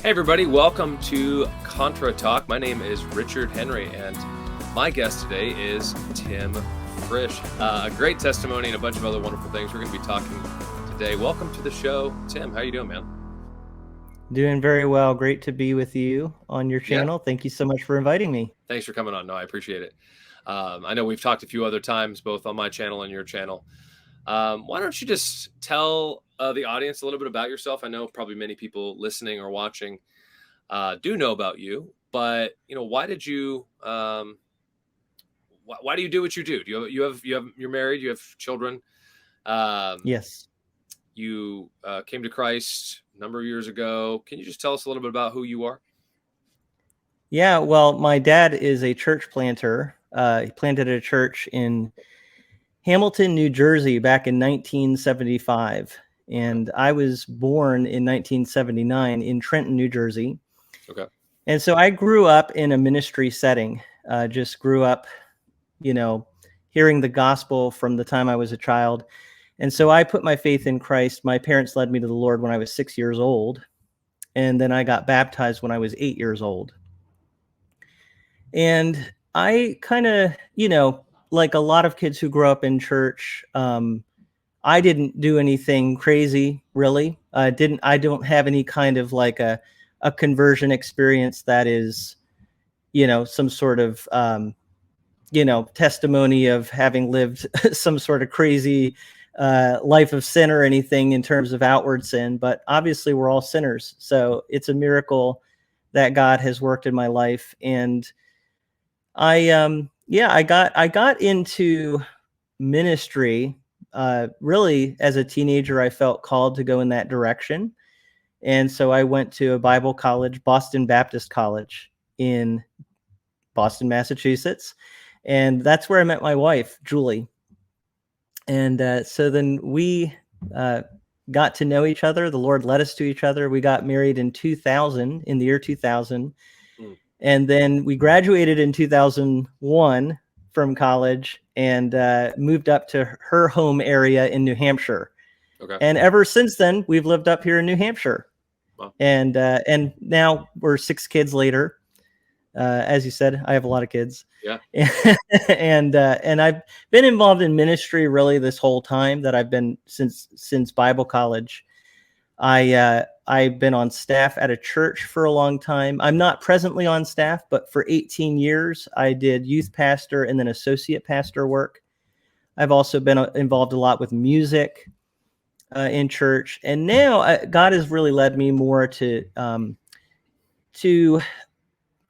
Hey everybody, welcome to Contra Talk. My name is Richard Henry, and my guest today is Tim Frisch. A great testimony and a bunch of other wonderful things we're going to be talking today. Welcome to the show, Tim. How you doing, man? Doing very well. Great to be with you on your channel. Thank you so much for inviting me. Thanks for coming on. No, I appreciate it. I know we've talked a few other times, both on my channel and your channel. Why don't you just tell the audience a little bit about yourself? I know probably many people listening or watching do know about you, but why did you? Why do you do what you do? You're married. You have children. Yes. You came to Christ a number of years ago. Can you just tell us a little bit about who you are? Yeah. Well, my dad is a church planter. He planted a church in Hamilton, New Jersey, back in 1975. And I was born in 1979 in Trenton, New Jersey. Okay. And so I grew up in a ministry setting, just grew up, hearing the gospel from the time I was a child. And so I put my faith in Christ. My parents led me to the Lord when I was 6 years old. And then I got baptized when I was 8 years old. And I kind of, like a lot of kids who grow up in church, I didn't do anything crazy, really. I don't have any kind of like a conversion experience that is, some sort of, testimony of having lived some sort of crazy life of sin or anything in terms of outward sin. But obviously we're all sinners. So it's a miracle that God has worked in my life. And I got into ministry really as a teenager. I felt called to go in that direction. And so I went to a Bible college, Boston Baptist College in Boston, Massachusetts. And that's where I met my wife, Julie. And so then we got to know each other. The Lord led us to each other. We got married in the year 2000. And then we graduated in 2001 from college and moved up to her home area in New Hampshire. Okay. And ever since then, we've lived up here in New Hampshire. Wow. And now we're 6 kids later. As you said, I have a lot of kids. Yeah. And I've been involved in ministry really this whole time that I've been since Bible college. I've been on staff at a church for a long time. I'm not presently on staff, but for 18 years, I did youth pastor and then associate pastor work. I've also been involved a lot with music in church. And now God has really led me more to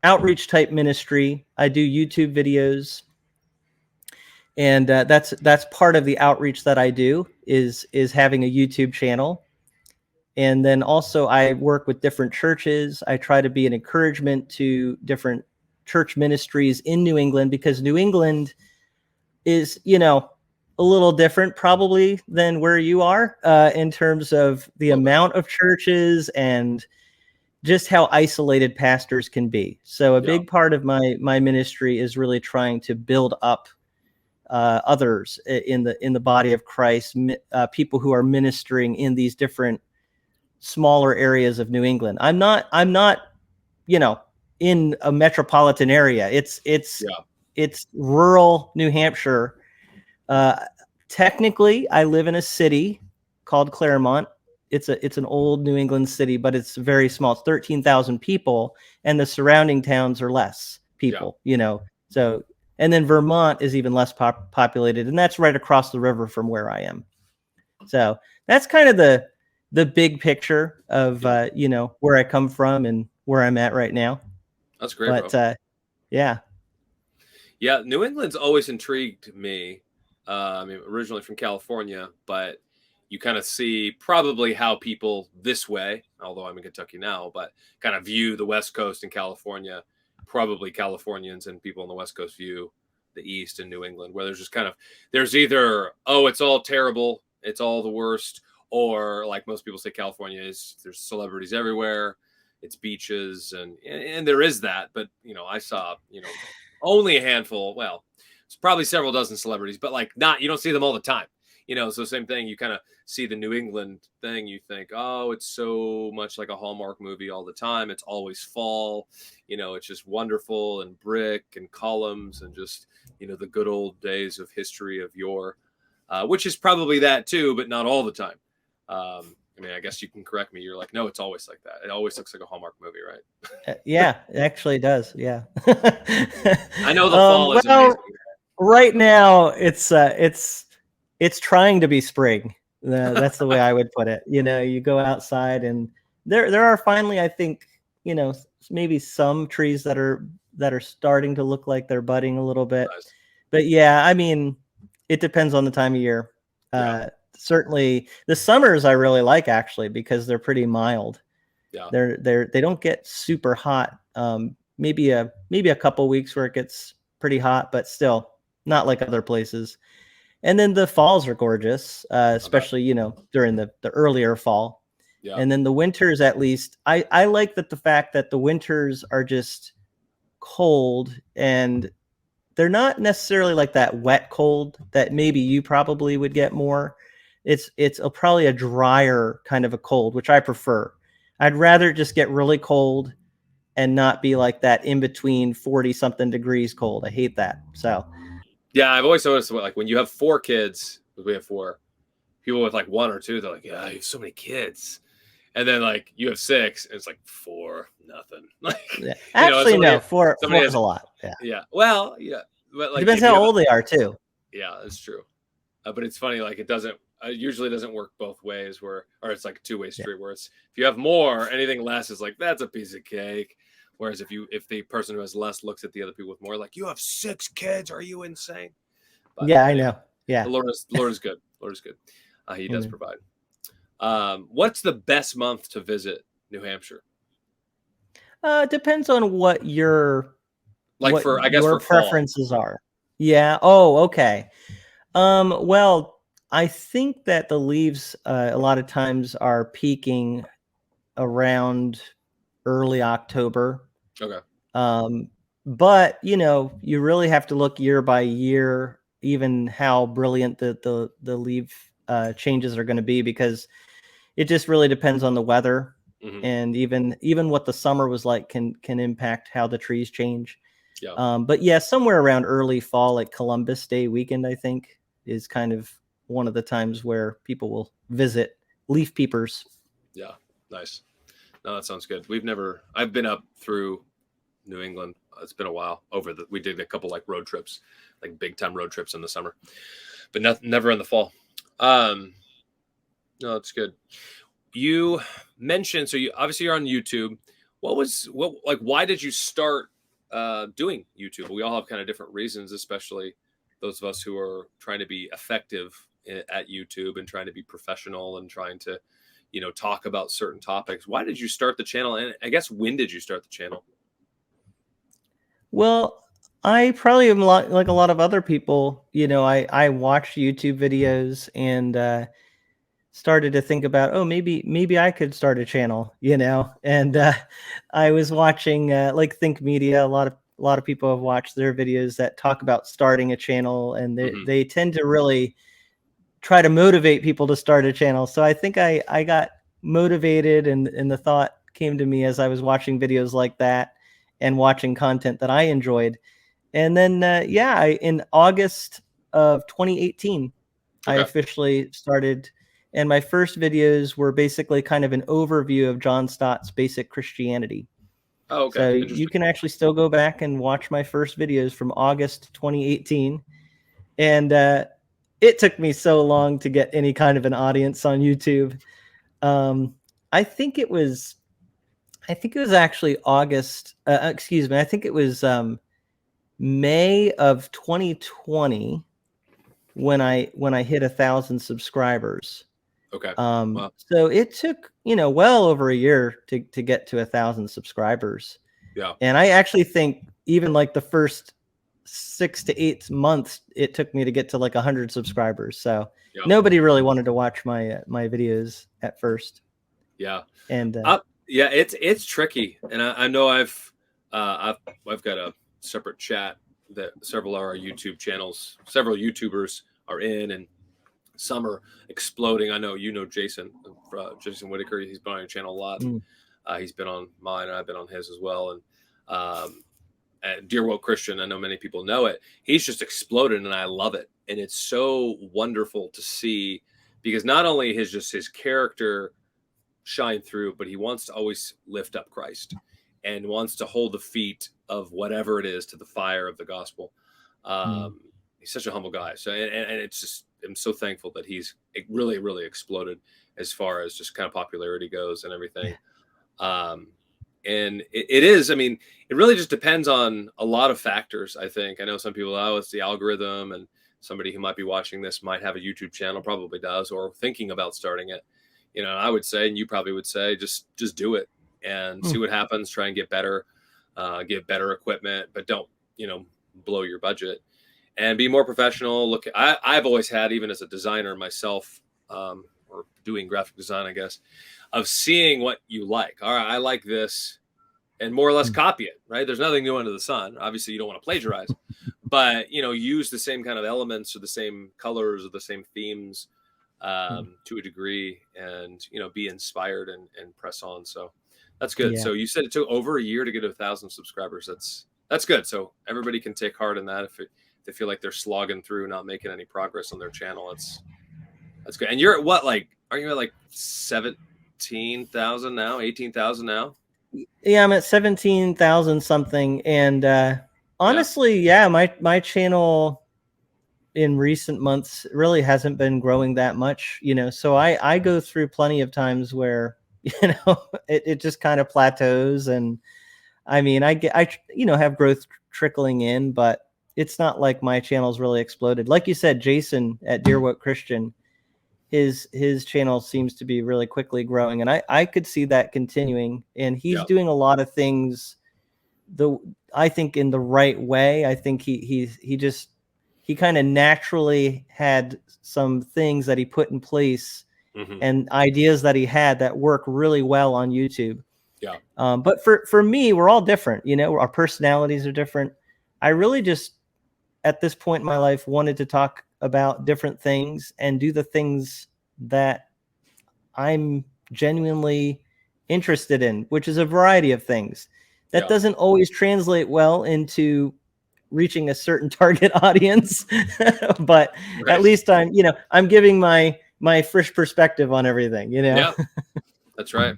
outreach type ministry. I do YouTube videos. And that's part of the outreach that I do is having a YouTube channel. And then also I work with different churches. I try to be an encouragement to different church ministries in New England, because New England is, a little different probably than where you are in terms of the amount of churches and just how isolated pastors can be. So a big part of my ministry is really trying to build up others in the body of Christ, people who are ministering in these different smaller areas of New England. I'm not, in a metropolitan area. It's rural New Hampshire. Technically, I live in a city called Claremont. It's an old New England city, but it's very small. It's 13,000 people, and the surrounding towns are less people. So, and then Vermont is even less populated, and that's right across the river from where I am. So that's kind of the big picture of where I come from and where I'm at right now. That's great. But yeah, New England's always intrigued me. Originally from California, but you kind of see probably how people this way, although I'm in Kentucky now, but kind of view the West Coast and California. Probably Californians and people on the West Coast view the East and New England, where there's just there's either, oh, it's all terrible, it's all the worst, or like most people say, California is, there's celebrities everywhere, it's beaches, and there is that. But I saw only a handful. Well, it's probably several dozen celebrities, but you don't see them all the time. So same thing. You kind of see the New England thing. You think, oh, it's so much like a Hallmark movie all the time. It's always fall. It's just wonderful and brick and columns and just, the good old days of history of yore, which is probably that too, but not all the time. I guess you can correct me. You're like, no, it's always like that. It always looks like a Hallmark movie, right? Yeah, it actually does. Yeah. I know the fall is amazing. Right now it's trying to be spring. That's the way I would put it. You go outside and there are finally, I think, maybe some trees that are starting to look like they're budding a little bit. Nice. But yeah, it depends on the time of year. Certainly the summers I really like, actually, because they're pretty mild. Yeah. They don't get super hot. Maybe a couple weeks where it gets pretty hot, but still not like other places. And then the falls are gorgeous, especially, during the earlier fall. Yeah. And then the winters, at least, I like the fact that the winters are just cold, and they're not necessarily like that wet cold that maybe you probably would get more. It's probably a drier kind of a cold, which I prefer. I'd rather just get really cold and not be like that in between 40 something degrees cold. I hate that. So yeah, I've always noticed, like, when you have 4 kids, we have 4 people with like 1 or 2, they're like, yeah, you have so many kids. And then like you have 6 and it's like 4, nothing. Like, yeah. Actually, no, 4 has a lot. Yeah. Yeah. Well, yeah. But like, depends how old they are too. Yeah, that's true. But it's funny, like it usually doesn't work both ways, or it's like a 2-way street, where it's, if you have more, anything less is like, that's a piece of cake. Whereas if the person who has less looks at the other people with more, like, you have 6 kids, are you insane? But yeah, anyway, I know. Yeah, the Lord is good. Lord is good. He does provide. What's the best month to visit New Hampshire? Depends on what your preferences are. Yeah. Oh, okay. Well, I think that the leaves a lot of times are peaking around early October. Okay. But you really have to look year by year, even how brilliant the leaf changes are going to be, because it just really depends on the weather. Mm-hmm. And even what the summer was like can impact how the trees change. Yeah. But yeah, somewhere around early fall, like Columbus Day weekend, I think, is kind of one of the times where people will visit leaf peepers. Yeah, nice. No, that sounds good. I've been up through New England. It's been a while. We did a couple like road trips, like big time road trips in the summer, but never in the fall. No, it's good. You mentioned, so you're on YouTube. Why did you start doing YouTube? We all have kind of different reasons, especially those of us who are trying to be effective at YouTube and trying to be professional and trying to, talk about certain topics. Why did you start the channel? And I guess, when did you start the channel? Well, I probably am like a lot of other people. I watched YouTube videos and started to think about, oh, maybe I could start a channel, and I was watching like Think Media. A lot of people have watched their videos that talk about starting a channel, and they tend to really try to motivate people to start a channel. So I think I got motivated, and the thought came to me as I was watching videos like that and watching content that I enjoyed. And then in August of 2018, I officially started. And my first videos were basically kind of an overview of John Stott's Basic Christianity. Oh, okay. So you can actually still go back and watch my first videos from August 2018. And it took me so long to get any kind of an audience on YouTube. I think it was actually August. Excuse me. I think it was May of 2020 when I hit 1,000 subscribers. Okay. Wow. So it took, well over a year to get to 1,000 subscribers. Yeah. And I actually think even like the first 6 to 8 months, it took me to get to like 100 subscribers. So nobody really wanted to watch my videos at first. Yeah. And yeah, it's tricky. And I know I've got a separate chat that several of our YouTube channels, several YouTubers are in, and some are exploding. I know Jason, Jason Whitaker. He's been on your channel a lot, and he's been on mine, and I've been on his as well. And Dear Woke Christian, I know many people know it. He's just exploded, and I love it. And it's so wonderful to see, because not only his character shine through, but he wants to always lift up Christ and wants to hold the feet of whatever it is to the fire of the gospel. He's such a humble guy. So, and it's just, I'm so thankful that he's really, really exploded as far as just kind of popularity goes and everything. And it is, I mean, it really just depends on a lot of factors, I think. I know some people, oh, it's the algorithm, and somebody who might be watching this might have a YouTube channel, probably does, or thinking about starting it. You know, I would say, and you probably would say, just do it and see what happens. Try and get better equipment, but don't, blow your budget, and be more professional. Look, I've always had, even as a designer myself, or doing graphic design, I guess, of seeing what you like. All right, I like this, and more or less copy it, right? There's nothing new under the sun. Obviously, you don't want to plagiarize, but, use the same kind of elements or the same colors or the same themes to a degree, and, be inspired and press on. So that's good. Yeah. So you said it took over a year to get 1,000 subscribers. That's good. So everybody can take heart in that. If they feel like they're slogging through, not making any progress on their channel, that's good. And you're at what, like, are you at like 17,000 now, 18,000 now? Yeah, I'm at 17,000 something. And honestly, my channel in recent months really hasn't been growing that much, so I go through plenty of times where, it just kind of plateaus. And I mean, I have growth trickling in, but it's not like my channel's really exploded. Like you said, Jason at Dear Woke Christian, his channel seems to be really quickly growing, and I could see that continuing. And he's doing a lot of things, I think, in the right way. I think he kind of naturally had some things that he put in place and ideas that he had that work really well on YouTube. Yeah. But for me, we're all different. Our personalities are different. I really just, at this point in my life, wanted to talk about different things and do the things that I'm genuinely interested in, which is a variety of things. That doesn't always translate well into reaching a certain target audience, but at least I'm giving my fresh perspective on everything, Yeah, that's right.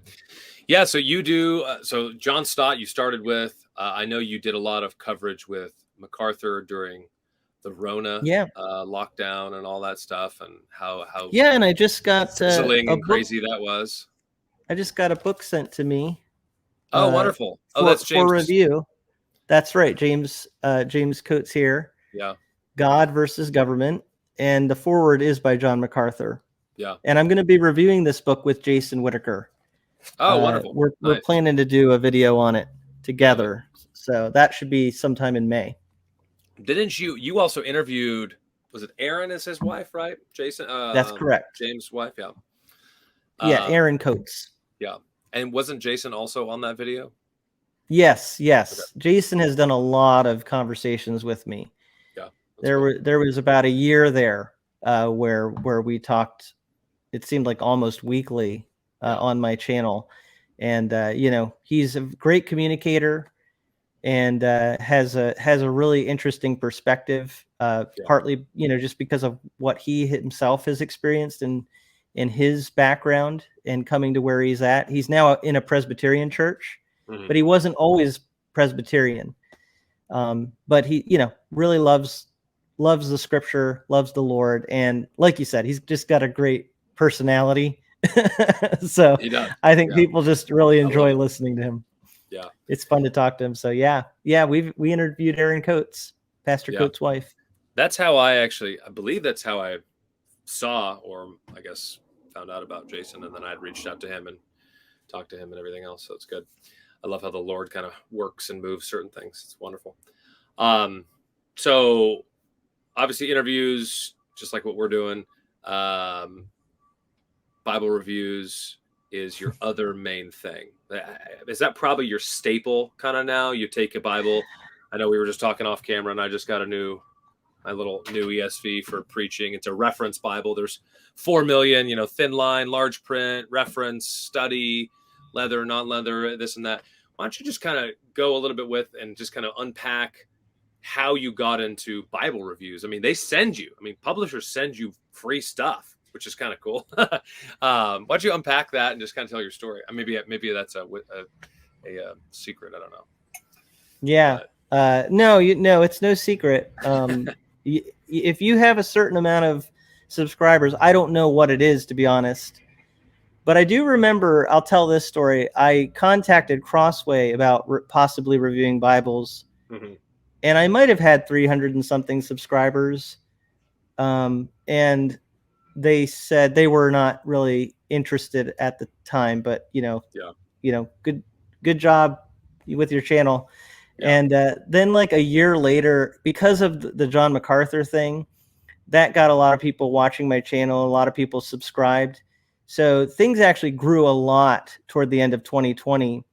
Yeah. So you do, so John Stott, you started with, I know you did a lot of coverage with MacArthur during the Rona lockdown and all that stuff, and how and I just got sizzling and crazy that was. I just got a book sent to me. Oh, wonderful. That's James for review. That's right. James Coates here. Yeah. God versus Government. And the foreword is by John MacArthur. Yeah. And I'm going to be reviewing this book with Jason Whitaker. Oh, wonderful. We're planning to do a video on it together. So that should be sometime in May. Didn't you also interviewed, was it Aaron is his wife, right? Jason? That's correct. James' wife. Yeah. Aaron Coates. Yeah. And wasn't Jason also on that video? Yes. Okay. Jason has done a lot of conversations with me. Yeah. There was about a year there where we talked, it seemed like almost weekly on my channel. And he's a great communicator and has a really interesting perspective, partly just because of what he himself has experienced in his background and coming to where he's at. He's now in a Presbyterian church. But he wasn't always Presbyterian. But he, really loves the scripture, loves the Lord. And like you said, he's just got a great personality. So I think people just really enjoy listening to him. Yeah. It's fun to talk to him. So yeah, we interviewed Aaron Coates, Pastor Coates' wife. That's how I believe that's how I saw, or I guess found out about Jason. And then I'd reached out to him and talked to him and everything else. So it's good. I love how the Lord kind of works and moves certain things. It's wonderful. So obviously interviews, just like what we're doing. Bible reviews is your other main thing. Is that probably your staple kind of now? You take a Bible. I know we were just talking off camera, and I just got a new my little new ESV for preaching. It's a reference Bible. There's 4 million, thin line, large print, reference, study, leather, non-leather, this and that. Why don't you just kind of go a little bit with and just kind of unpack how you got into Bible reviews? I mean, publishers send you free stuff, which is kind of cool. Why don't you unpack that and just kind of tell your story? Maybe that's a secret. I don't know. Yeah. No, it's no secret. If you have a certain amount of subscribers, I don't know what it is, to be honest, but I do remember, I'll tell this story. I contacted Crossway about possibly reviewing Bibles, and I might have had 300 and something subscribers. And they said they were not really interested at the time, but good job with your channel. Yeah. And then like a year later, because of the John MacArthur thing, that got a lot of people watching my channel. A lot of people subscribed. So things actually grew a lot toward the end of 2020.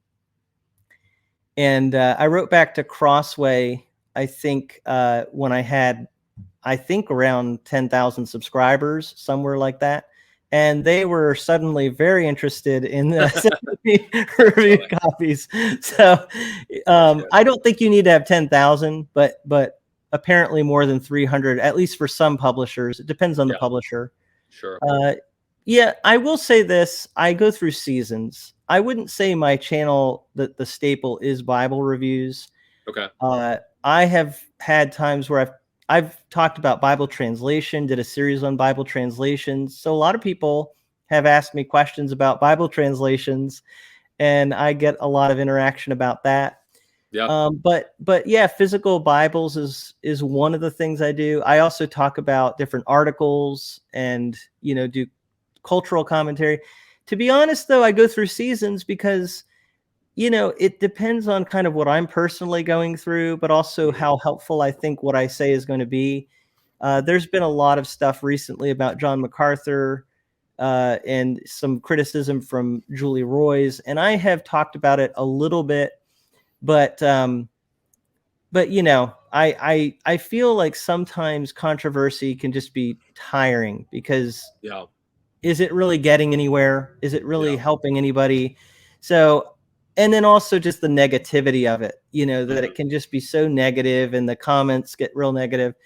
And I wrote back to Crossway, I think, when I had, around 10,000 subscribers, somewhere like that. And they were suddenly very interested in the review copies. So I don't think you need to have 10,000, but apparently more than 300, at least for some publishers. It depends on the publisher. Sure. Yeah, I will say this. I go through seasons. I wouldn't say my channel, the staple is Bible reviews. Okay. I have had times where I've talked about Bible translation, did a series on Bible translations. So a lot of people have asked me questions about Bible translations, and I get a lot of interaction about that. Yeah. But yeah, physical Bibles is one of the things I do. I also talk about different articles and, do cultural commentary. To be honest, though, I go through seasons because it depends on kind of what I'm personally going through, but also how helpful I think what I say is going to be. There's been a lot of stuff recently about John MacArthur and some criticism from Julie Roys, and I have talked about it a little bit, but I feel like sometimes controversy can just be tiring because is it really getting anywhere? Is it really helping anybody? So. And then also just the negativity of it, that it can just be so negative and the comments get real negative.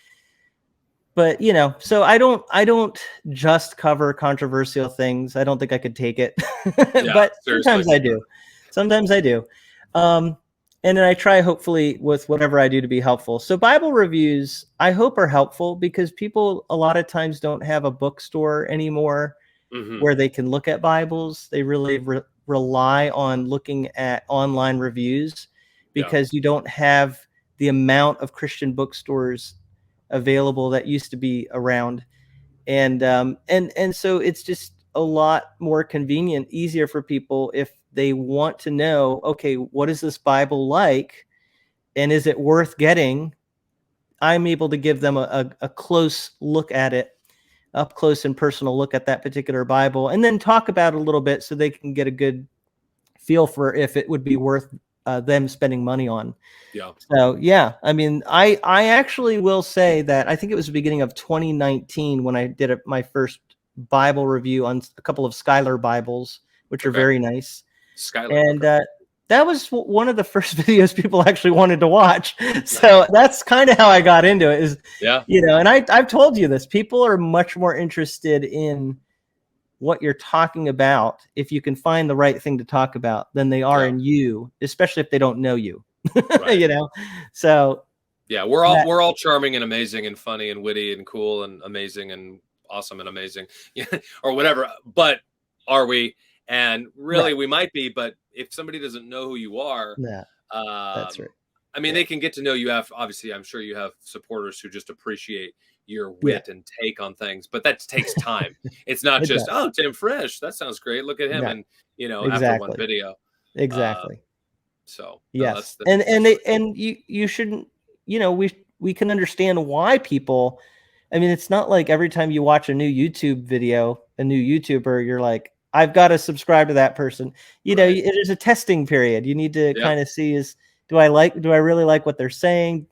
But, so I don't just cover controversial things. I don't think I could take it, but sometimes I do. Sometimes I do. And then I try, hopefully, with whatever I do to be helpful. So Bible reviews, I hope, are helpful because people a lot of times don't have a bookstore anymore where they can look at Bibles. They really rely on looking at online reviews because you don't have the amount of Christian bookstores available that used to be around. And so it's just a lot more convenient, easier for people if they want to know, okay, what is this Bible like? And is it worth getting? I'm able to give them a close look at it, up close and personal look at that particular Bible, and then talk about it a little bit so they can get a good feel for if it would be worth them spending money on. Yeah. So yeah, I mean, I actually will say that I think it was the beginning of 2019 when I did my first Bible review on a couple of Schuyler Bibles, which are very nice. Schuyler, and that was one of the first videos people actually wanted to watch. So that's kind of how I got into it. And I've told you this, people are much more interested in what you're talking about if you can find the right thing to talk about than they are in you, especially if they don't know you. So yeah, we're all charming and amazing and funny and witty and cool and amazing and awesome and amazing, or whatever. But are we? And really, we might be. But if somebody doesn't know who you are, that's right. I mean, they can get to know you. Obviously, I'm sure you have supporters who just appreciate your wit and take on things, but that takes time. It's not just Tim Frisch, that sounds great, look at him, and after one video. Exactly. So yes, and you shouldn't. We can understand why people. I mean, it's not like every time you watch a new YouTube video, a new YouTuber, you're like, I've got to subscribe to that person. It is a testing period. You need to kind of see do I really like what they're saying?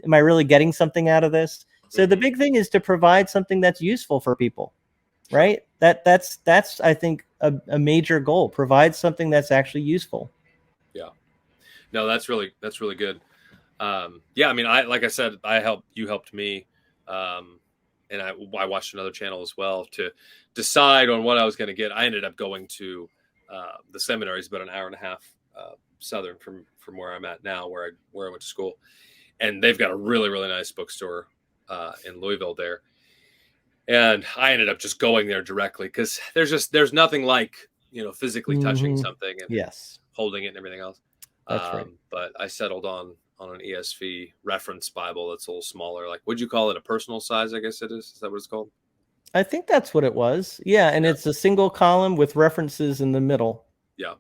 Am I really getting something out of this? So the big thing is to provide something that's useful for people, right? That's I think a major goal. Provide something that's actually useful. Yeah. No, that's really good. Yeah, I mean, like I said, you helped me, and I watched another channel as well to decide on what I was going to get. I ended up going to the seminary. It's about an hour and a half southern from where I'm at now, where I went to school, and they've got a really nice bookstore in Louisville there. And I ended up just going there directly because there's nothing like physically touching something and Yes, holding it and everything else. that's right. But I settled on an ESV reference Bible that's a little smaller. Like, would you call it a personal size? I guess it is. Is that what it's called? I think that's what it was. Yeah, and it's a single column with references in the middle. Yeah,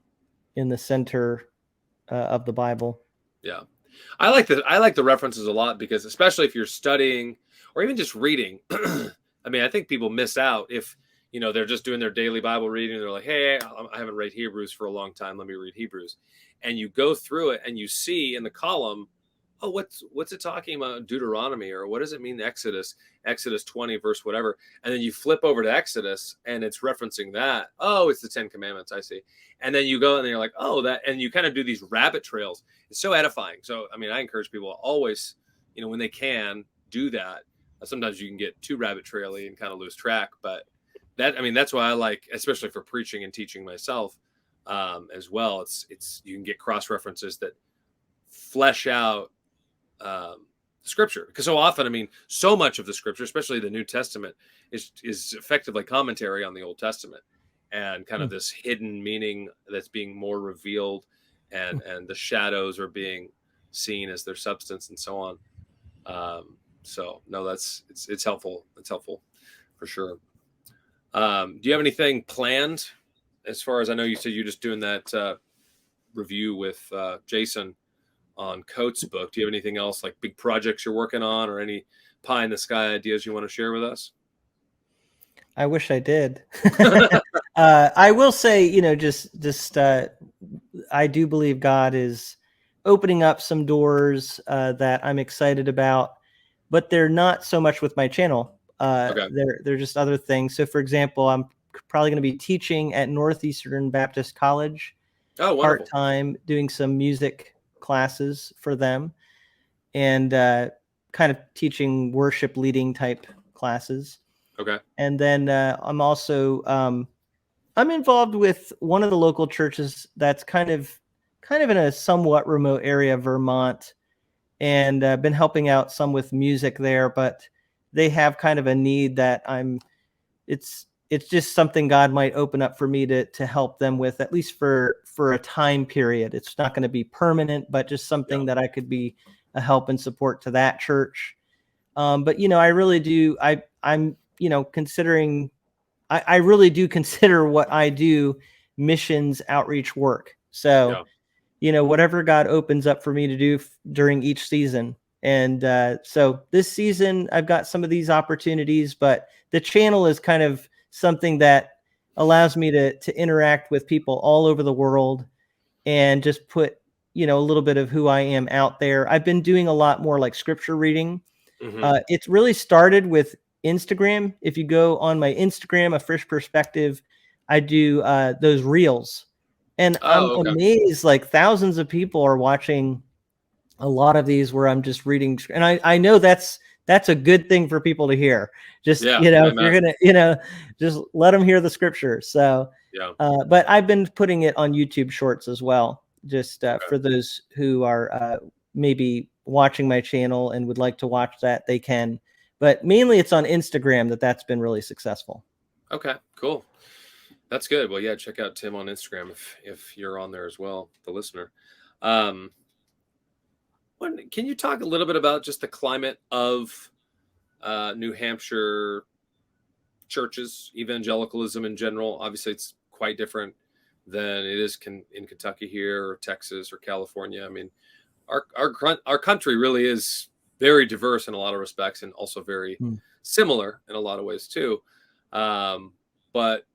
in the center of the Bible. Yeah, I like the references a lot because especially if you're studying or even just reading. I mean, I think people miss out if they're just doing their daily Bible reading. They're like, hey, I haven't read Hebrews for a long time. Let me read Hebrews. And you go through it and you see in the column, oh, what's it talking about? Deuteronomy, or what does it mean? Exodus 20 verse whatever. And then you flip over to Exodus and it's referencing that. Oh, it's the 10 Commandments. I see. And then you go and you're like, oh, that, and you kind of do these rabbit trails. It's so edifying. So, I mean, I encourage people to always, when they can, do that. Sometimes you can get too rabbit traily and kind of lose track, but that's why I like, especially for preaching and teaching myself as well. It's you can get cross references that flesh out scripture, because so often, I mean, so much of the scripture, especially the New Testament, is effectively commentary on the Old Testament and kind of this hidden meaning that's being more revealed, and the shadows are being seen as their substance and so on. So no, it's helpful. It's helpful for sure. Do you have anything planned as far as, I know you said you're just doing that review with Jason on Coates' book. Do you have anything else, like big projects you're working on, or any pie in the sky ideas you want to share with us? I wish I did. I will say, I do believe God is opening up some doors that I'm excited about, but they're not so much with my channel. Okay. They're just other things. So, for example, I'm probably going to be teaching at Northeastern Baptist College part-time, doing some music classes for them, and kind of teaching worship leading type classes. Okay. And then I'm also I'm involved with one of the local churches that's kind of in a somewhat remote area of Vermont, and been helping out some with music there, but they have kind of a need that it's just something God might open up for me to help them with, at least for a time period. It's not going to be permanent, but just something that I could be a help and support to that church. But I really do. I'm considering. I really do consider what I do missions outreach work. So, whatever God opens up for me to do during each season. And so this season, I've got some of these opportunities, but the channel is kind of something that allows me to interact with people all over the world and just put, a little bit of who I am out there. I've been doing a lot more like scripture reading. It's really started with Instagram. If you go on my Instagram, A Frisch Perspective, I do those reels. And I'm amazed, like thousands of people are watching a lot of these where I'm just reading. And I know that's a good thing for people to hear. Just, if you're going to, just let them hear the scripture. So, but I've been putting it on YouTube Shorts as well, just for those who are maybe watching my channel and would like to watch that, they can. But mainly it's on Instagram that's been really successful. Okay, cool. That's good. Well, yeah, check out Tim on Instagram if you're on there as well, the listener. Can you talk a little bit about just the climate of New Hampshire churches, evangelicalism in general? Obviously, it's quite different than it is in Kentucky here, or Texas, or California. I mean, our country really is very diverse in a lot of respects, and also very similar in a lot of ways too. But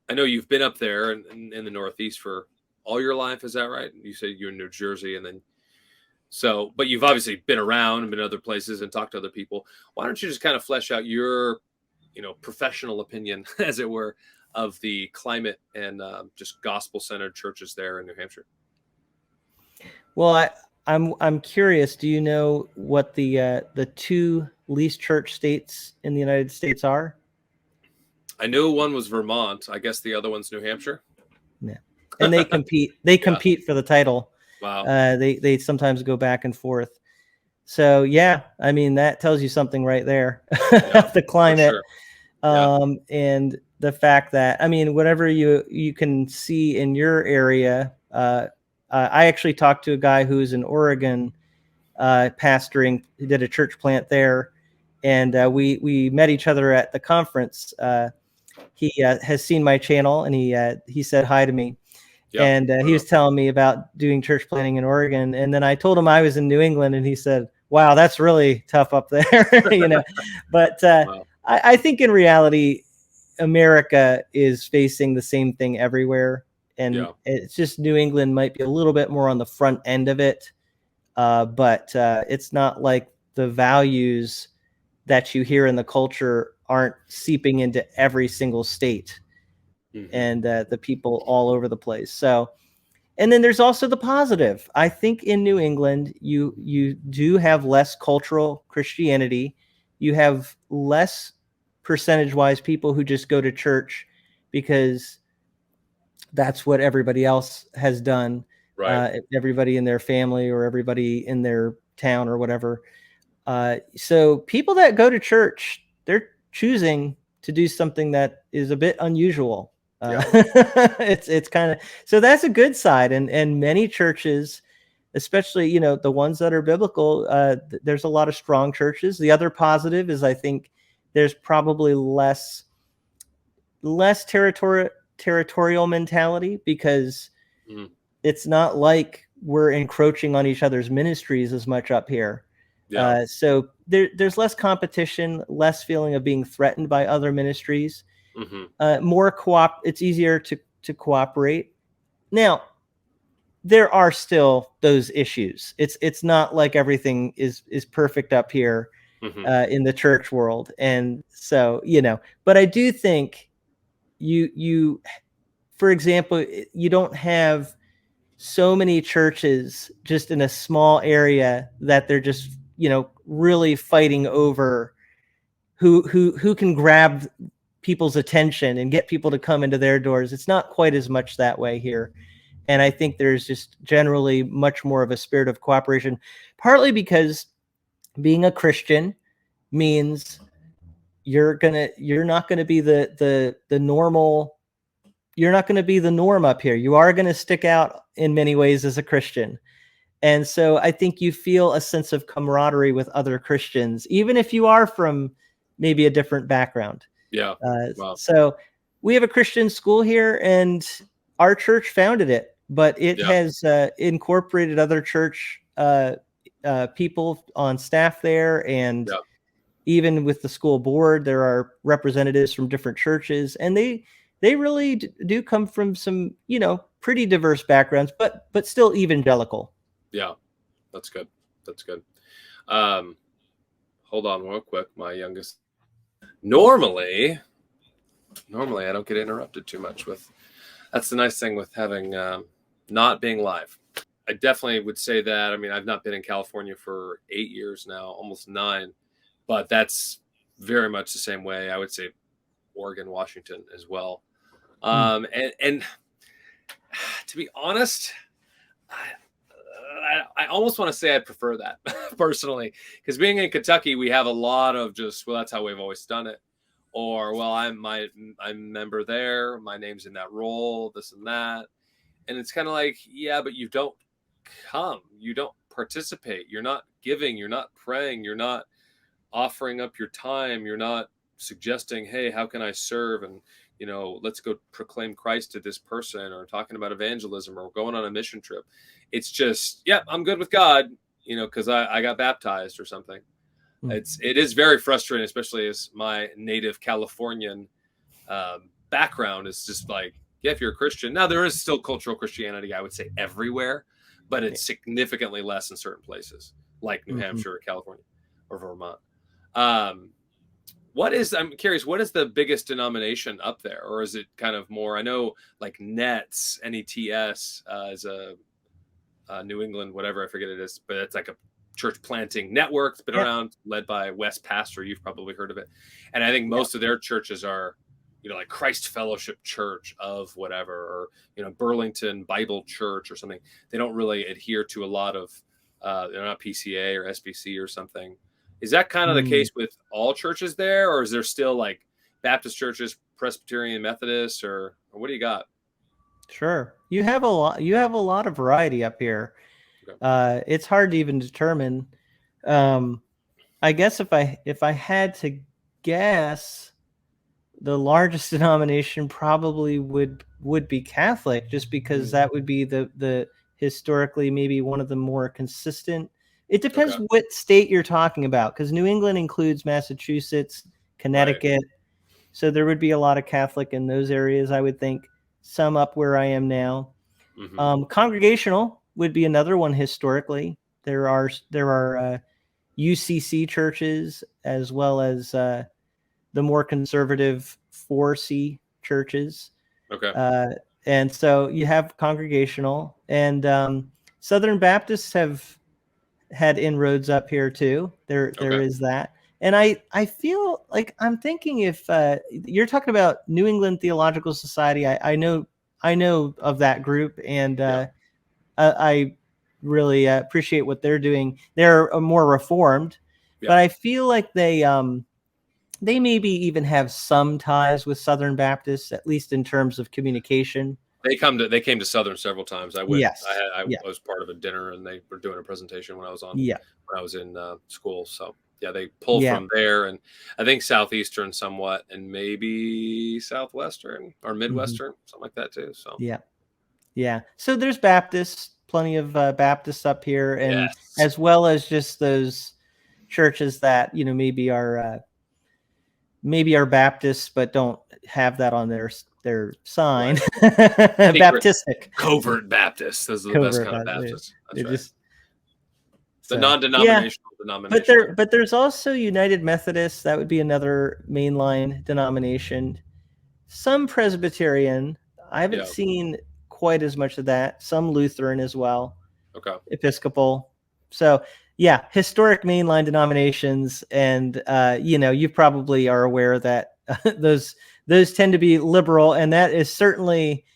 I know you've been up there in the Northeast for all your life. Is that right? You said you're in New Jersey, and then So, but you've obviously been around and been other places and talked to other people. Why don't you just kind of flesh out your, professional opinion, as it were, of the climate and just gospel-centered churches there in New Hampshire? Well, I'm curious. Do you know what the two least church states in the United States are? I knew one was Vermont. I guess the other one's New Hampshire. Yeah, and they compete. They Yeah. compete for the title. Wow. They sometimes go back and forth. So yeah, I mean that tells you something right there. Yeah, The climate, for sure. Yeah. and the fact that, I mean, whatever you can see in your area. I actually talked to a guy who's in Oregon, pastoring. He did a church plant there, and we met each other at the conference. He has seen my channel, and he said hi to me. Yeah. And he was telling me about doing church planting in Oregon. And then I told him I was in New England, and he said, wow, that's really tough up there, But Wow. I think in reality, America is facing the same thing everywhere. And Yeah. it's just New England might be a little bit more on the front end of it. But it's not like the values that you hear in the culture aren't seeping into every single state. Mm-hmm. And the people all over the place. So, and then there's also the positive. I think in New England, you do have less cultural Christianity. You have less percentage-wise people who just go to church because that's what everybody else has done. Right. Everybody in their family or everybody in their town or whatever. So people that go to church, they're choosing to do something that is a bit unusual. Yeah. It's kind of, so that's a good side, and many churches, especially the ones that are biblical, there's a lot of strong churches. The other positive is I think there's probably less territorial mentality, because it's not like we're encroaching on each other's ministries as much up here. Yeah. So there's less competition, less feeling of being threatened by other ministries. Mm-hmm. More it's easier to cooperate. Now, there are still those issues. It's not like everything is perfect up here, Mm-hmm. in the church world. And so, but I do think you for example, you don't have so many churches just in a small area that they're just really fighting over who can grab people's attention and get people to come into their doors. It's not quite as much that way here. And I think there's just generally much more of a spirit of cooperation, partly because being a Christian means you're not gonna be the normal. You're not going to be the norm up here. You are going to stick out in many ways as a Christian. And so I think you feel a sense of camaraderie with other Christians, even if you are from maybe a different background. Yeah. Wow. So we have a Christian school here, and our church founded it, but it has incorporated other church people on staff there. And even with the school board, there are representatives from different churches, and they really do come from some, pretty diverse backgrounds, but still evangelical. Yeah, that's good. That's good. Hold on real quick. My youngest. Normally I don't get interrupted too much with. That's the nice thing with having not being live. I definitely would say that. I mean, I've not been in California for 8 years now, almost 9, but that's very much the same way. I would say Oregon, Washington as well. And to be honest, I almost want to say I prefer that personally, because being in Kentucky, we have a lot of just, well, that's how we've always done it. Or, well, I'm a member there. My name's in that role, this and that. And it's kind of like, yeah, but you don't come. You don't participate. You're not giving. You're not praying. You're not offering up your time. You're not suggesting, hey, how can I serve? And, let's go proclaim Christ to this person, or talking about evangelism, or going on a mission trip. It's just, I'm good with God, because I got baptized or something. It is very frustrating, especially as my native Californian background is just like, if you're a Christian. Now, there is still cultural Christianity, I would say, everywhere, but it's significantly less in certain places, like New Mhm. Hampshire, or California, or Vermont. I'm curious, what is the biggest denomination up there? Or is it kind of more, I know like NETS is a New England, whatever, I forget it is, but it's like a church planting network. It's been Yeah. around, led by Wes Pastor. You've probably heard of it. And I think most of their churches are, like Christ Fellowship Church of whatever, or, Burlington Bible Church or something. They don't really adhere to a lot of, they're not PCA or SBC or something. Is that kind of the case with all churches there, or is there still like Baptist churches, Presbyterian, Methodists, or what do you got? Sure. You have a lot of variety up here. Okay. It's hard to even determine. I guess if I had to guess, the largest denomination probably would be Catholic, just because that would be the historically maybe one of the more consistent. It depends what state you're talking about, because New England includes Massachusetts, Connecticut, so there would be a lot of Catholic in those areas, I would think. Some up where I am now. Congregational would be another one historically. There are UCC churches, as well as the more conservative 4C churches. And so you have congregational, and Southern Baptists have had inroads up here too. There is that. And I feel like I'm thinking, if you're talking about New England Theological Society, I know of that group, and I really appreciate what they're doing. They're more reformed, but I feel like they maybe even have some ties with Southern Baptists, at least in terms of communication. They came to Southern several times. I went. Yes. I was part of a dinner, and they were doing a presentation when I was in school. So they pull from there, and I think Southeastern somewhat, and maybe Southwestern or Midwestern, something like that too. So yeah. So there's Baptists, plenty of Baptists up here, and as well as just those churches that maybe are Baptists but don't have that on their sign. Baptistic, covert Baptists. Those are the best kind of Baptists. That's right. The non-denominational denomination. But there's also United Methodists. That would be another mainline denomination. Some Presbyterian. I haven't seen quite as much of that. Some Lutheran as well. Episcopal. So historic mainline denominations, and you probably are aware that those tend to be liberal, and that is certainly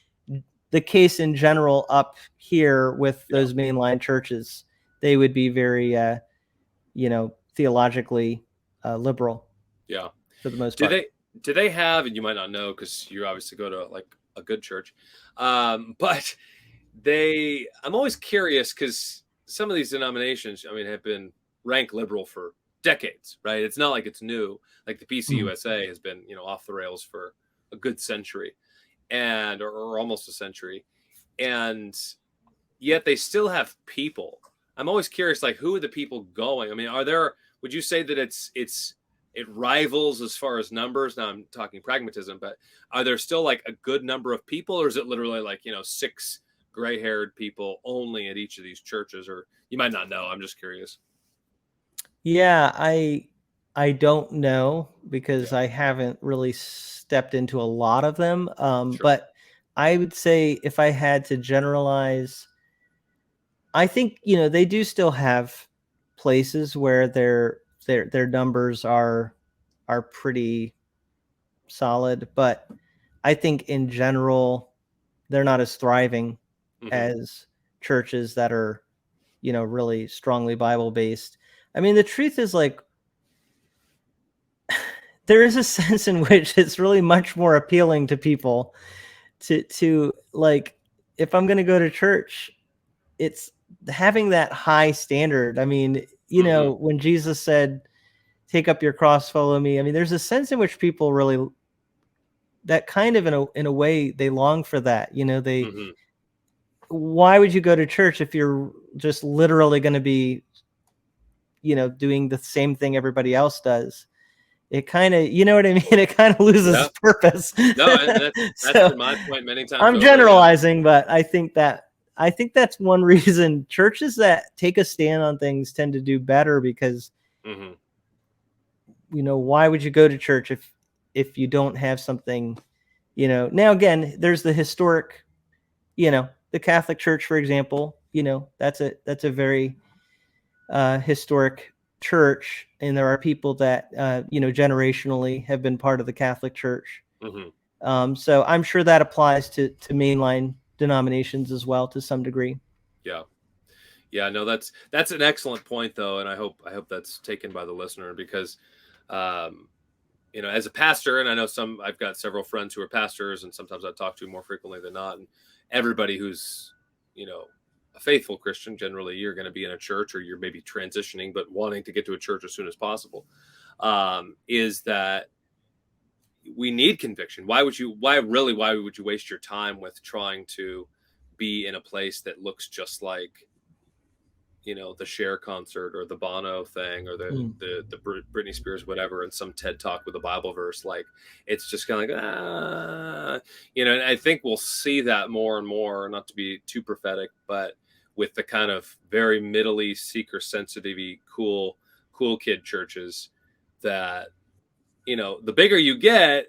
the case in general up here with those mainline churches. They would be very theologically liberal. For the most part. Do they have, and you might not know because you obviously go to like a good church, but I'm always curious, because some of these denominations, have been ranked liberal for decades, right? It's not like it's new. Like the PCUSA has been, off the rails for a good century, or almost a century, and yet they still have people. I'm always curious, like, who are the people going? Would you say that it rivals as far as numbers? Now I'm talking pragmatism, but are there still like a good number of people, or is it literally like, 6 gray-haired people only at each of these churches? Or you might not know. I'm just curious. Yeah, I don't know, because I haven't really stepped into a lot of them. But I would say, if I had to generalize, I think they do still have places where their numbers are pretty solid, but I think in general they're not as thriving as churches that are really strongly Bible based. The truth is, like, there is a sense in which it's really much more appealing to people to like, if I'm going to go to church, it's having that high standard. When Jesus said, "Take up your cross, follow me," there's a sense in which people really, that kind of in a way, they long for that. Why would you go to church if you're just literally going to be, doing the same thing everybody else does? It kind of, what I mean? It kind of loses its purpose. No, that's been my point many times. I'm generalizing, but I think that I think that's one reason churches that take a stand on things tend to do better, because Mm-hmm. Why would you go to church if you don't have something, now again, there's the historic, the Catholic Church, for example, that's a very historic church, and there are people that generationally have been part of the Catholic Church. Mm-hmm. So I'm sure that applies to mainline denominations as well to some degree. Yeah. Yeah, no, that's an excellent point though, and I hope that's taken by the listener, because as a pastor, and I know I've got several friends who are pastors, and sometimes I talk to more frequently than not, and everybody who's a faithful Christian, generally you're going to be in a church, or you're maybe transitioning but wanting to get to a church as soon as possible, is that we need conviction. Why would you waste your time with trying to be in a place that looks just like the Cher concert, or the Bono thing, or the Britney Spears, whatever, and some TED talk with a Bible verse? Like, it's just kind of like, and I think we'll see that more and more, not to be too prophetic, but with the kind of very Middle East, seeker sensitive, cool kid churches, that, the bigger you get,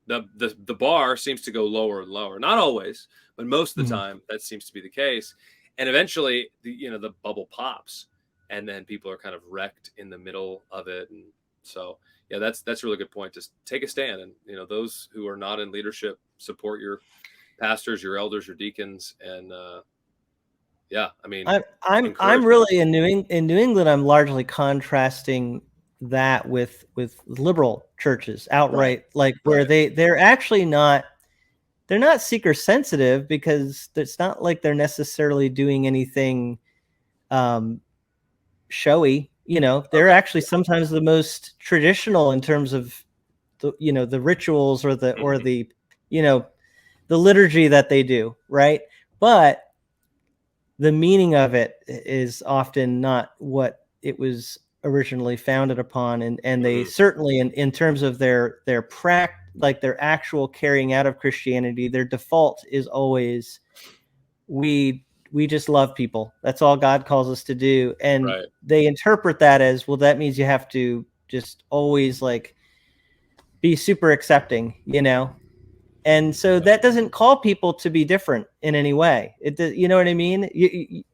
the bar seems to go lower and lower. Not always, but most of the time that seems to be the case. And eventually, the bubble pops, and then people are kind of wrecked in the middle of it. And so, yeah, that's a really good point. Just take a stand, and those who are not in leadership, support your pastors, your elders, your deacons, and yeah, I mean, I'm really in New England. I'm largely contrasting that with liberal churches outright, like where they're actually not. They're not seeker sensitive, because it's not like they're necessarily doing anything showy. They're actually sometimes the most traditional in terms of the rituals, or the the liturgy that they do, right? But the meaning of it is often not what it was originally founded upon, and they certainly in terms of their like their actual carrying out of Christianity, their default is always, we just love people. That's all God calls us to do. And they interpret that as, well, that means you have to just always like be super accepting, and so that doesn't call people to be different in any way. You know what I mean?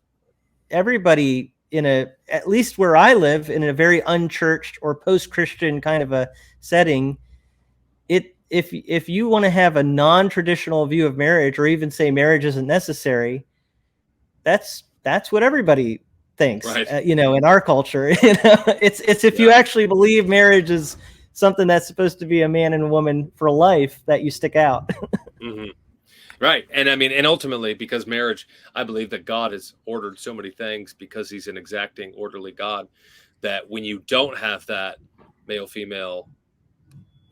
Everybody at least where I live, in a very unchurched or post-Christian kind of a setting, if you want to have a non-traditional view of marriage, or even say marriage isn't necessary, that's what everybody thinks, in our culture. It's if you actually believe marriage is something that's supposed to be a man and a woman for life, that you stick out. Right. And I mean, and ultimately, because marriage, I believe that God has ordered so many things, because he's an exacting, orderly God, that when you don't have that male female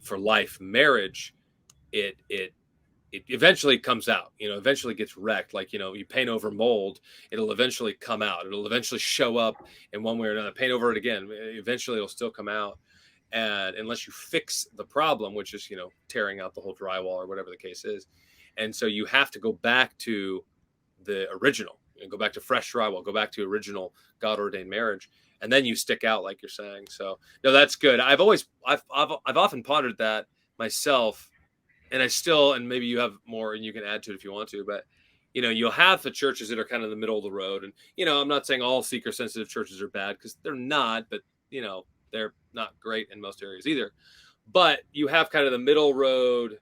for life marriage, it eventually comes out, eventually gets wrecked. Like, you paint over mold, it'll eventually come out. It'll eventually show up in one way or another. Paint over it again, eventually it'll still come out. And unless you fix the problem, which is, tearing out the whole drywall or whatever the case is. And so you have to go back to the original, go back to fresh drywall, go back to original God ordained marriage. And then you stick out, like you're saying. So no, that's good. I've often pondered that myself, and I still, and maybe you have more and you can add to it if you want to, but you'll have the churches that are kind of in the middle of the road. And, I'm not saying all seeker sensitive churches are bad, because they're not, but they're not great in most areas either. But you have kind of the middle road.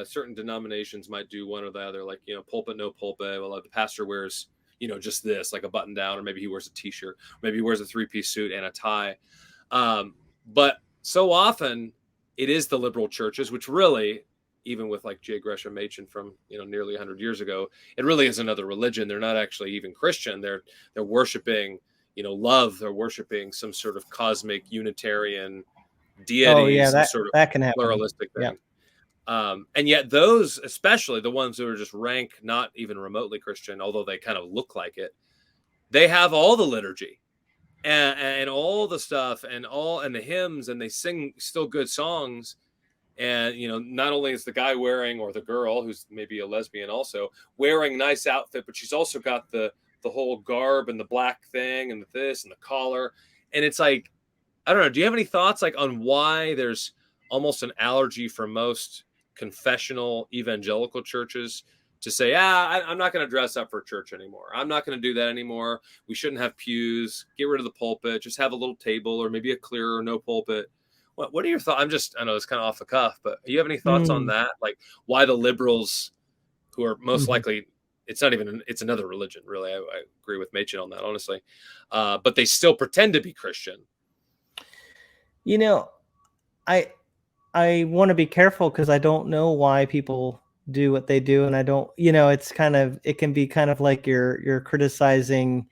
Certain denominations might do one or the other, like, pulpit, no pulpit. Well, the pastor wears, just this, like a button down, or maybe he wears a t-shirt, maybe he wears a 3-piece suit and a tie. But so often it is the liberal churches, which really, even with like J. Gresham Machen from, nearly 100 years ago, it really is another religion. They're not actually even Christian. They're worshiping, love. They're worshiping some sort of cosmic Unitarian deity, some sort of pluralistic thing. Yeah. And yet those, especially the ones who are just rank, not even remotely Christian, although they kind of look like it, they have all the liturgy and all the stuff and the hymns, and they sing still good songs. And, not only is the guy wearing, or the girl who's maybe a lesbian also, wearing nice outfit, but she's also got the whole garb and the black thing and the this and the collar. And it's like, I don't know. Do you have any thoughts like on why there's almost an allergy for most confessional evangelical churches to say, I'm not going to dress up for church anymore. I'm not going to do that anymore. We shouldn't have pews. Get rid of the pulpit. Just have a little table, or maybe a clear or no pulpit. What are your thoughts? I know it's kind of off the cuff, but do you have any thoughts on that? Like why the liberals, who are most likely, it's another religion, really. I agree with Machen on that, honestly. But they still pretend to be Christian. I want to be careful because I don't know why people do what they do. And I don't, it can be kind of like you're criticizing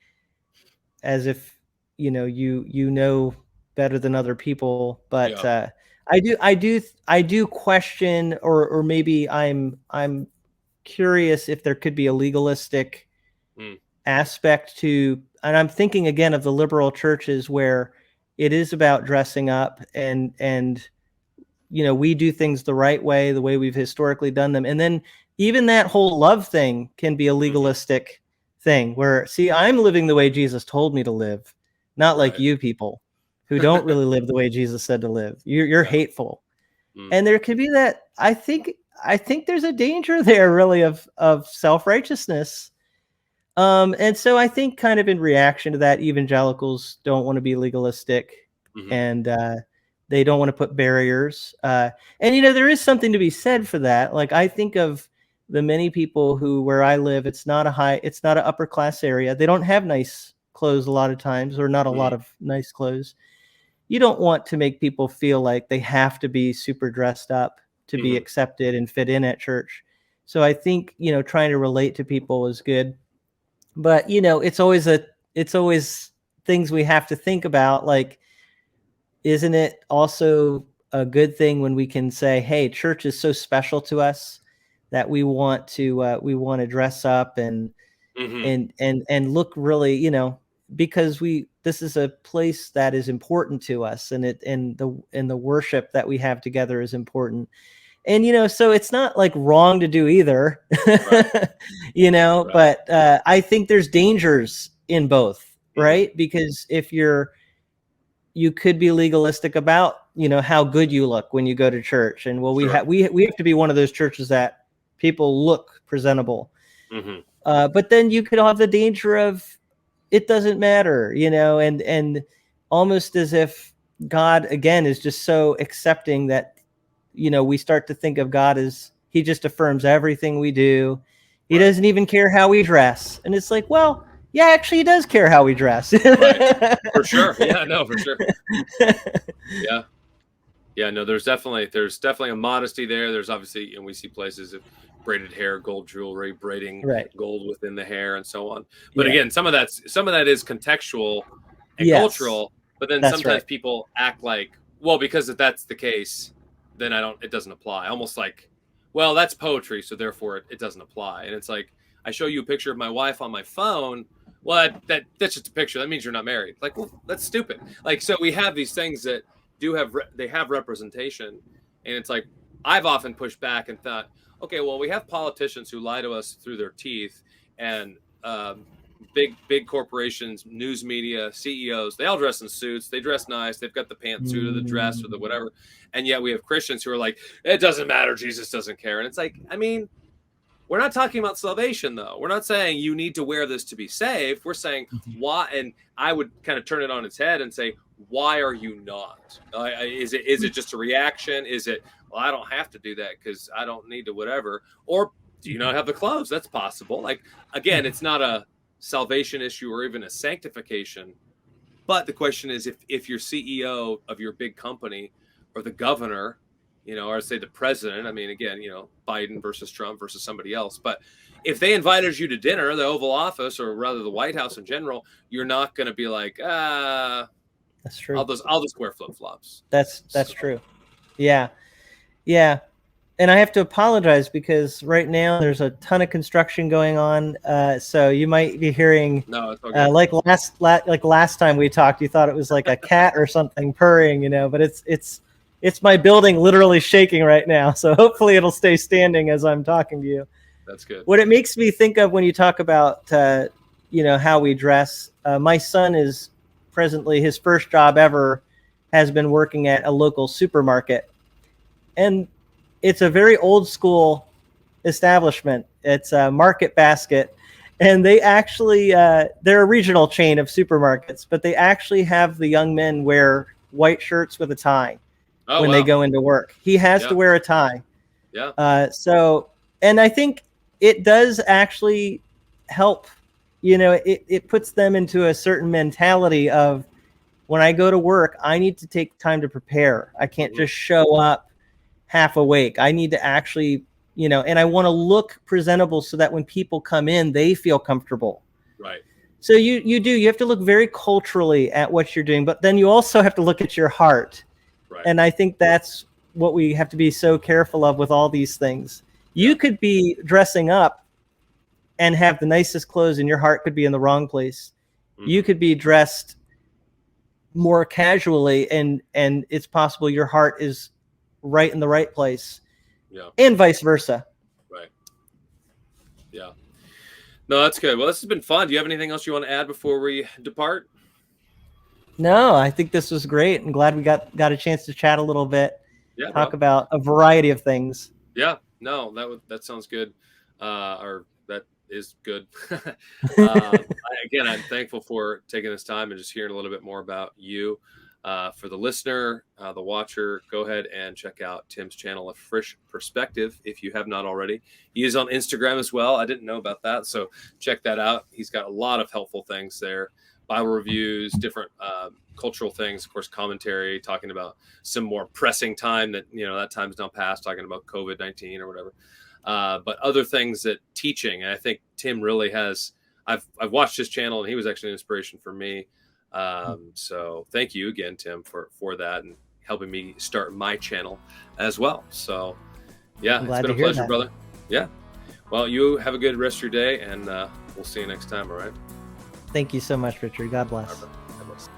as if, you know better than other people. But Yeah. I do question, or maybe I'm curious if there could be a legalistic aspect to, and I'm thinking again of the liberal churches where it is about dressing up and we do things the right way, the way we've historically done them. And then even that whole love thing can be a legalistic thing where, see, I'm living the way Jesus told me to live, not like you people who don't really live the way Jesus said to live. You're hateful. And there could be that. I think there's a danger there really of self-righteousness. And so I think kind of in reaction to that, evangelicals don't want to be legalistic and they don't want to put barriers. And, there is something to be said for that. Like I think of the many people who, where I live, it's not an upper class area. They don't have nice clothes a lot of times, or not a lot of nice clothes. You don't want to make people feel like they have to be super dressed up to be accepted and fit in at church. So I think, trying to relate to people is good. But, it's always things we have to think about. Like, isn't it also a good thing when we can say, hey, church is so special to us that we want to dress up and look really, because this is a place that is important to us, and the worship that we have together is important. And, so it's not like wrong to do either, but I think there's dangers in both, right? Because if you could be legalistic about, how good you look when you go to church. And we have to be one of those churches that people look presentable. But then you could have the danger of, it doesn't matter, and almost as if God, again, is just so accepting that, we start to think of God as he just affirms everything we do. He doesn't even care how we dress. And it's like, well, yeah, actually he does care how we dress. Right. For sure. Yeah, no, for sure. Yeah. Yeah, no, there's definitely a modesty there. There's obviously, we see places of braided hair, gold jewelry, braiding gold within the hair, and so on. But again, some of that is contextual and cultural. But then sometimes people act like, well, because if that's the case, then it doesn't apply. Almost like, well, that's poetry, so therefore it doesn't apply. And it's like, I show you a picture of my wife on my phone. Well, that's just a picture. That means you're not married. Like, well, that's stupid. Like, so we have these things that they have representation, and it's like, I've often pushed back and thought, okay, well, we have politicians who lie to us through their teeth, and big corporations, news media, CEOs, they all dress in suits. They dress nice. They've got the pantsuit or the dress or the whatever. And yet we have Christians who are like, it doesn't matter. Jesus doesn't care. And it's like, I mean, we're not talking about salvation, though. We're not saying you need to wear this to be saved. We're saying why. And I would kind of turn it on its head and say, why are you not? Is it just a reaction? Is it, well, I don't have to do that because I don't need to whatever? Or do you not have the clothes? That's possible. Like, again, it's not a salvation issue or even a sanctification. But the question is, if you're CEO of your big company, or the governor, or say the president, I mean, again, Biden versus Trump versus somebody else. But if they invited you to dinner, the Oval Office, or rather the White House in general, you're not going to be like, that's true. I'll just wear flip-flops. That's true. Yeah. Yeah. And I have to apologize because right now there's a ton of construction going on. So you might be hearing, no, it's like last time we talked, you thought it was like a cat or something purring, but it's It's my building literally shaking right now. So hopefully it'll stay standing as I'm talking to you. That's good. What it makes me think of when you talk about, how we dress, my son is presently, his first job ever has been working at a local supermarket. And it's a very old school establishment. It's a Market Basket. And they actually, they're a regional chain of supermarkets, but they actually have the young men wear white shirts with a tie when they go into work. He has to wear a tie. Yeah. And I think it does actually help. It puts them into a certain mentality of, when I go to work, I need to take time to prepare. I can't just show up half awake. I need to actually, and I want to look presentable so that when people come in, they feel comfortable. Right. So you have to look very culturally at what you're doing, but then you also have to look at your heart. Right. And I think that's what we have to be so careful of with all these things. You could be dressing up and have the nicest clothes and your heart could be in the wrong place. Mm-hmm. You could be dressed more casually and it's possible your heart is right in the right place. Yeah. And vice versa. Right. Yeah. No, that's good. Well, this has been fun. Do you have anything else you want to add before we depart? No, I think this was great. I'm glad we got a chance to chat a little bit. Yeah. Talk about a variety of things. Yeah. No, that sounds good. Or that is good. Again, I'm thankful for taking this time and just hearing a little bit more about you. For the listener, the watcher, go ahead and check out Tim's channel, A Frisch Perspective, if you have not already. He is on Instagram as well. I didn't know about that, so check that out. He's got a lot of helpful things there. Bible reviews, different cultural things, of course, commentary, talking about some more pressing time that time's now past, talking about COVID-19 or whatever. But other things that teaching, and I think Tim really has. I've watched his channel, and he was actually an inspiration for me. So thank you again, Tim, for that and helping me start my channel as well. So yeah, it's been a pleasure, brother. Yeah. Well, you have a good rest of your day, and we'll see you next time. All right. Thank you so much, Richard. God bless. God bless.